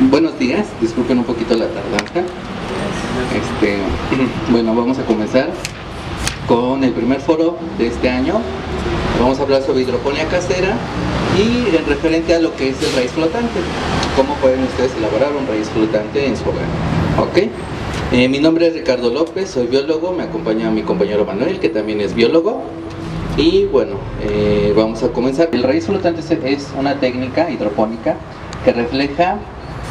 Buenos días, disculpen un poquito la tardanza. Bueno, vamos a comenzar con el primer foro de este año. Vamos a hablar sobre hidroponía casera y en referente a lo que es el raíz flotante. Cómo pueden ustedes elaborar un raíz flotante en su hogar. ¿Ok? Mi nombre es Ricardo López, soy biólogo, me acompaña mi compañero Manuel, que también es biólogo. Y bueno, vamos a comenzar. El raíz flotante es una técnica hidropónica que refleja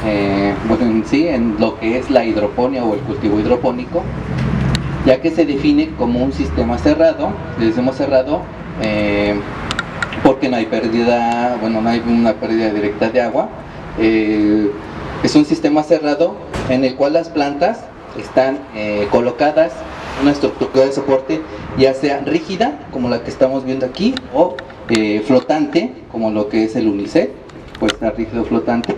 en lo que es la hidroponía o el cultivo hidropónico, ya que se define como un sistema cerrado. Le decimos cerrado porque no hay pérdida, no hay una pérdida directa de agua. Es un sistema cerrado en el cual las plantas están colocadas en una estructura de soporte, ya sea rígida, como la que estamos viendo aquí, o flotante, como lo que es el unicel, pues está rígido flotante,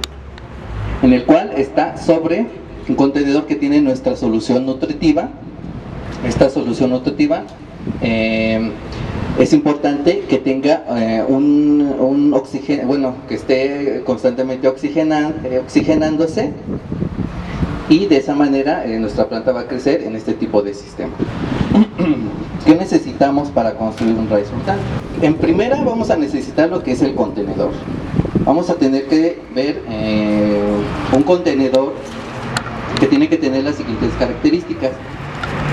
en el cual está sobre un contenedor que tiene nuestra solución nutritiva. Esta solución nutritiva es importante que tenga un oxígeno, que esté constantemente oxigenándose, y de esa manera nuestra planta va a crecer en este tipo de sistema. ¿Qué necesitamos para construir un raíz flotante? En primera vamos a necesitar lo que es el contenedor. Vamos a tener que ver un contenedor que tiene que tener las siguientes características.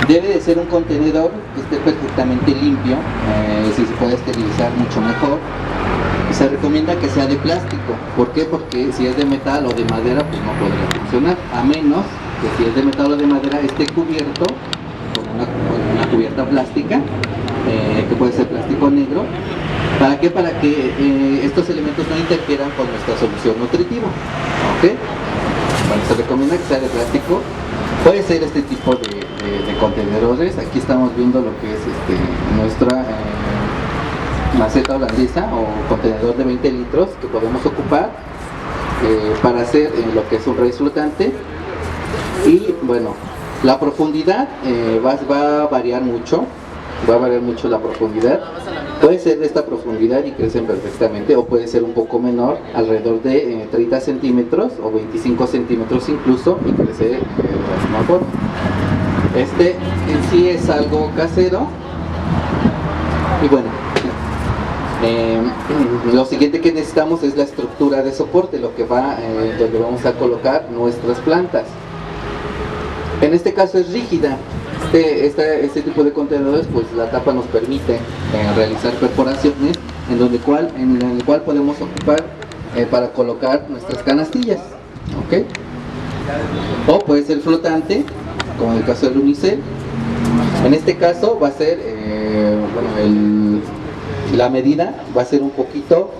Debe de ser un contenedor que esté perfectamente limpio, si se puede esterilizar mucho mejor. Se recomienda que sea de plástico. ¿Por qué? Porque si es de metal o de madera, pues no podría funcionar, a menos que si es de metal o de madera esté cubierto con una cubierta plástica, que puede ser plástico negro. ¿Para qué? Para que estos elementos no interfieran con nuestra solución nutritiva. ¿Ok? Bueno, se recomienda que sea de plástico. Puede ser este tipo de contenedores. Aquí estamos viendo lo que es nuestra maceta holandesa o contenedor de 20 litros que podemos ocupar para hacer lo que es un raíz flotante. Y bueno, la profundidad va a variar mucho. Va a variar mucho la profundidad. Puede ser de esta profundidad y crecen perfectamente, o puede ser un poco menor, alrededor de 30 centímetros o 25 centímetros incluso, y crecer de la misma forma. En sí es algo casero. Y bueno, lo siguiente que necesitamos es la estructura de soporte, donde vamos a colocar nuestras plantas. En este caso es rígida. Este tipo de contenedores, pues la tapa nos permite realizar perforaciones en el cual podemos ocupar para colocar nuestras canastillas. ¿Ok? O puede ser flotante, como en el caso del unicel. En este caso va a ser, la medida va a ser un poquito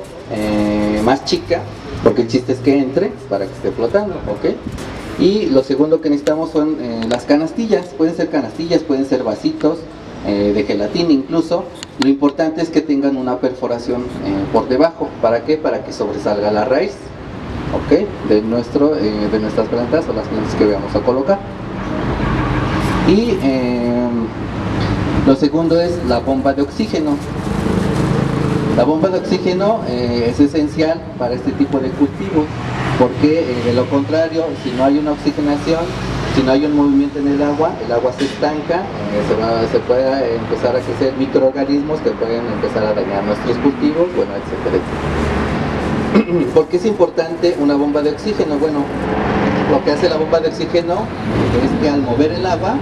más chica, porque el chiste es que entre para que esté flotando. ¿Ok? Y lo segundo que necesitamos son las canastillas. Pueden ser canastillas, pueden ser vasitos de gelatina incluso. Lo importante es que tengan una perforación por debajo. ¿Para qué? Para que sobresalga la raíz, ¿ok? de nuestras plantas o las plantas que vamos a colocar. Y lo segundo es la bomba de oxígeno. La bomba de oxígeno es esencial para este tipo de cultivos, porque de lo contrario, si no hay una oxigenación, si no hay un movimiento en el agua se estanca, se puede empezar a crecer microorganismos que pueden empezar a dañar nuestros cultivos, etcétera, etcétera. ¿Por qué es importante una bomba de oxígeno? Bueno, lo que hace la bomba de oxígeno es que al mover el agua,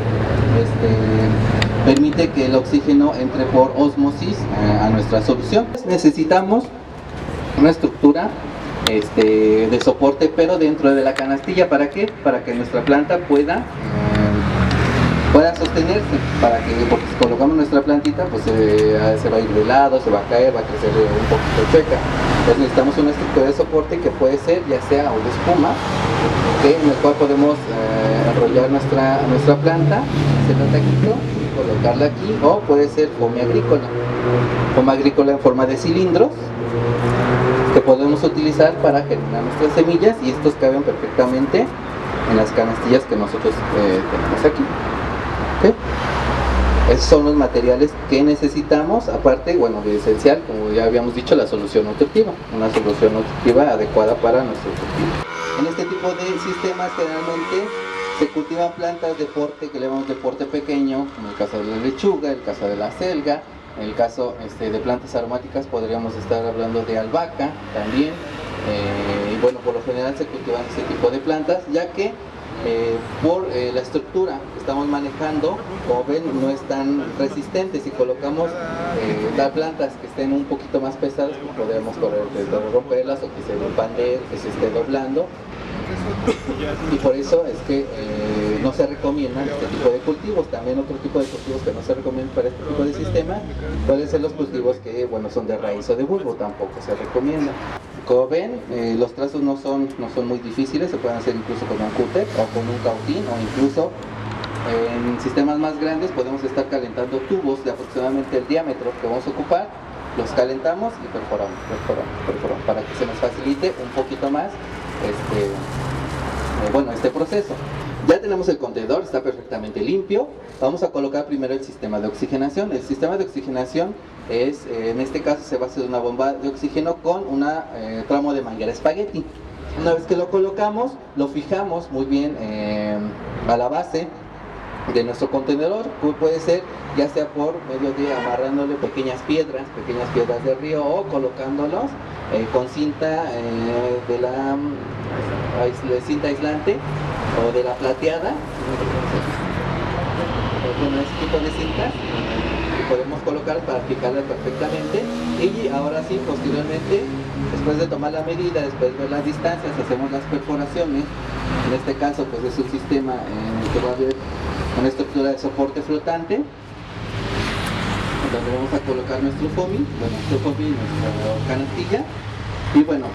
permite que el oxígeno entre por ósmosis a nuestra solución. Necesitamos una estructura de soporte, pero dentro de la canastilla. ¿Para qué? Para que nuestra planta pueda sostenerse, porque si colocamos nuestra plantita, pues se va a ir de lado, se va a caer, va a crecer un poquito chueca. Entonces necesitamos una estructura de soporte que puede ser ya sea o de espuma, en el cual podemos enrollar nuestra planta, hacerla taquito, colocarla aquí, o puede ser foma agrícola en forma de cilindros que podemos utilizar para germinar nuestras semillas, y estos caben perfectamente en las canastillas que nosotros tenemos aquí. ¿Okay? Esos son los materiales que necesitamos, aparte, de esencial, como ya habíamos dicho, la solución nutritiva, una solución nutritiva adecuada para nuestro cultivo. En este tipo de sistemas generalmente se cultivan plantas de porte, que le llamamos de porte pequeño, en el caso de la lechuga, el caso de la selga, en el caso de plantas aromáticas podríamos estar hablando de albahaca también, y bueno, por lo general se cultivan este tipo de plantas, ya que por la estructura que estamos manejando, como ven, no es tan resistente. Si colocamos las plantas que estén un poquito más pesadas, pues podríamos romperlas o que se pandee, que se esté doblando. Y por eso es que no se recomiendan este tipo de cultivos. También otro tipo de cultivos que no se recomiendan para este tipo de sistema pueden ser los cultivos que, bueno, son de raíz o de bulbo, tampoco se recomienda. Como ven, los trazos no son muy difíciles, se pueden hacer incluso con un cúter o con un cautín, o incluso en sistemas más grandes podemos estar calentando tubos de aproximadamente el diámetro que vamos a ocupar, los calentamos y perforamos para que se nos facilite un poquito más este proceso. Ya tenemos el contenedor, está perfectamente limpio. Vamos a colocar primero el sistema de oxigenación. El sistema de oxigenación es, en este caso se basa en una bomba de oxígeno con un tramo de manguera espagueti. Una vez que lo colocamos, lo fijamos muy bien a la base de nuestro contenedor. Puede ser ya sea por medio de amarrándole pequeñas piedras de río, o colocándolos con cinta de la cinta aislante o de la plateada, con este tipo de cintas que podemos colocar para fijarla perfectamente. Y ahora sí, posteriormente, después de tomar la medida, después de ver las distancias, hacemos las perforaciones. En este caso pues es un sistema en el que va a haber una estructura de soporte flotante, donde vamos a colocar nuestra canastilla. Y bueno,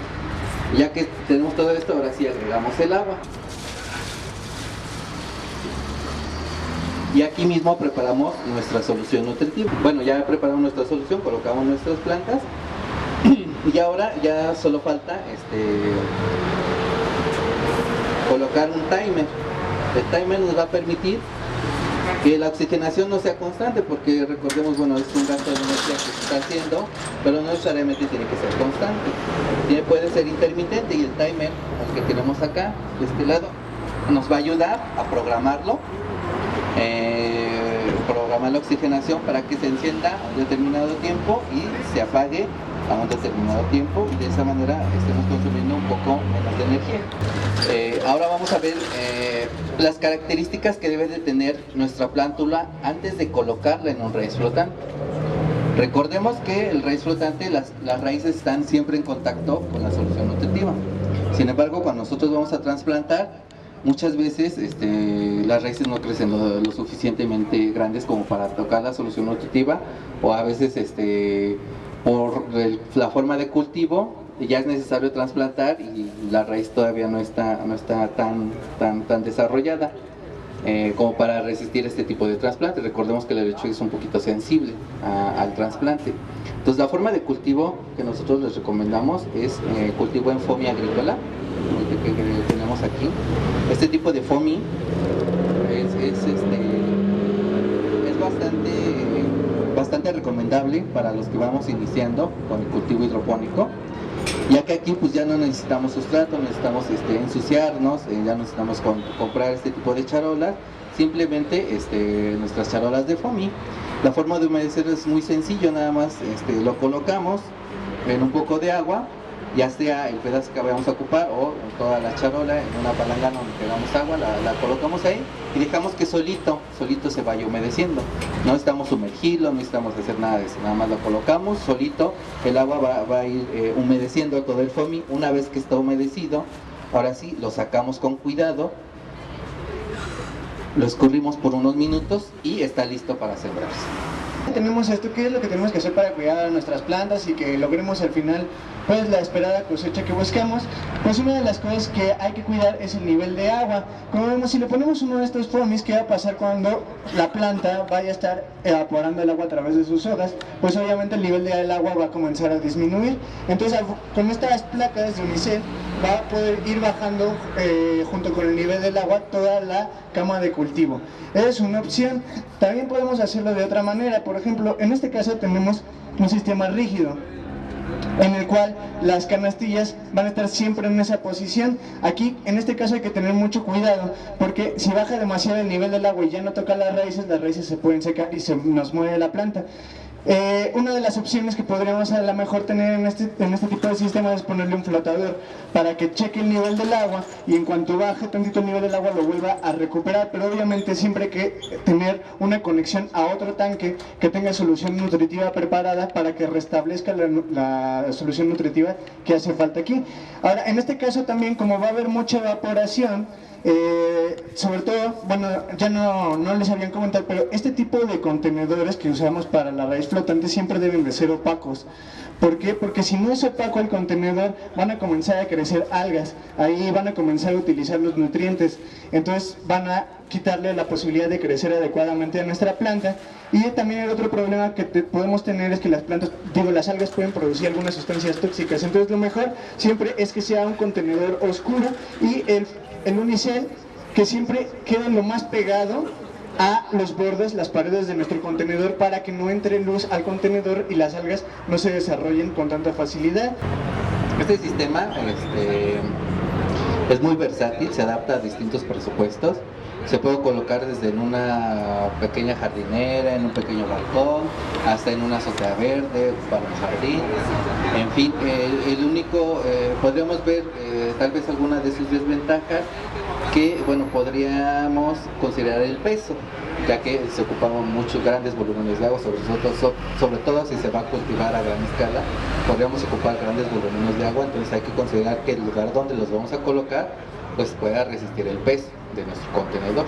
ya que tenemos todo esto, ahora sí agregamos el agua. Y aquí mismo preparamos nuestra solución nutritiva. Bueno, ya preparamos nuestra solución, colocamos nuestras plantas y ahora ya solo falta colocar un timer. El timer nos va a permitir que la oxigenación no sea constante, porque recordemos, bueno, es un gasto de energía que se está haciendo, pero no necesariamente tiene que ser constante. Puede ser intermitente, y el timer, el que tenemos acá, de este lado, nos va a ayudar a programarlo. Programar la oxigenación para que se encienda a un determinado tiempo y se apague a un determinado tiempo, y de esa manera estemos consumiendo un poco menos de energía. Ahora vamos a ver las características que debe de tener nuestra plántula antes de colocarla en un raíz flotante. Recordemos que el raíz flotante, las raíces están siempre en contacto con la solución nutritiva. Sin embargo, cuando nosotros vamos a trasplantar, muchas veces las raíces no crecen lo suficientemente grandes como para tocar la solución nutritiva, o a veces por la forma de cultivo ya es necesario trasplantar y la raíz todavía no está tan desarrollada como para resistir este tipo de trasplante. Recordemos que la lechuga es un poquito sensible al trasplante. Entonces, la forma de cultivo que nosotros les recomendamos es cultivo en foamy agrícola, que tenemos aquí. Este tipo de foamy es bastante recomendable para los que vamos iniciando con el cultivo hidropónico, ya que aquí pues ya no necesitamos sustrato, necesitamos ensuciarnos, ya no necesitamos comprar este tipo de charolas, simplemente nuestras charolas de foamy. La forma de humedecer es muy sencillo, nada más lo colocamos en un poco de agua, ya sea el pedazo que vayamos a ocupar o toda la charola en una palangana donde pegamos agua, la colocamos ahí y dejamos que solito se vaya humedeciendo. No necesitamos sumergirlo, no necesitamos hacer nada de eso, nada más lo colocamos solito, el agua va a ir humedeciendo todo el foamy. Una vez que está humedecido, ahora sí lo sacamos con cuidado, lo escurrimos por unos minutos y está listo para sembrarse. Tenemos esto, ¿qué es lo que tenemos que hacer para cuidar a nuestras plantas y que logremos al final pues la esperada cosecha que buscamos? Pues una de las cosas que hay que cuidar es el nivel de agua. Como vemos, si le ponemos uno de estos foamies, ¿qué va a pasar cuando la planta vaya a estar evaporando el agua a través de sus hojas? Pues obviamente el nivel del agua va a comenzar a disminuir. Entonces con estas placas de unicel va a poder ir bajando junto con el nivel del agua toda la cama de cultivo. Es una opción. También podemos hacerlo de otra manera. Por ejemplo, en este caso tenemos un sistema rígido. en el cual las canastillas van a estar siempre en esa posición. Aquí, en este caso, hay que tener mucho cuidado, porque si baja demasiado el nivel del agua y ya no toca las raíces se pueden secar y se nos muere la planta. Una de las opciones que podríamos a lo mejor tener en este tipo de sistema es ponerle un flotador para que cheque el nivel del agua y en cuanto baje tantito el nivel del agua lo vuelva a recuperar, pero obviamente siempre hay que tener una conexión a otro tanque que tenga solución nutritiva preparada para que restablezca la solución nutritiva que hace falta aquí. Ahora, en este caso también, como va a haber mucha evaporación, sobre todo, bueno, ya no les habían comentado, pero este tipo de contenedores que usamos para la raíz flotante siempre deben de ser opacos. ¿Por qué? Porque si no es opaco el contenedor, van a comenzar a crecer algas, ahí van a comenzar a utilizar los nutrientes, entonces van a quitarle la posibilidad de crecer adecuadamente a nuestra planta. Y también el otro problema que podemos tener es que las algas pueden producir algunas sustancias tóxicas, entonces lo mejor siempre es que sea un contenedor oscuro y el unicel que siempre quede lo más pegado a los bordes, las paredes de nuestro contenedor, para que no entre luz al contenedor y las algas no se desarrollen con tanta facilidad. Este sistema es muy versátil, se adapta a distintos presupuestos. Se puede colocar desde en una pequeña jardinera, en un pequeño balcón, hasta en una azotea verde para un jardín. En fin, el único, podríamos ver tal vez alguna de sus desventajas, que bueno, podríamos considerar el peso, ya que se ocupan muchos grandes volúmenes de agua, sobre todo si se va a cultivar a gran escala, podríamos ocupar grandes volúmenes de agua, entonces hay que considerar que el lugar donde los vamos a colocar pues pueda resistir el peso de nuestro contenedor.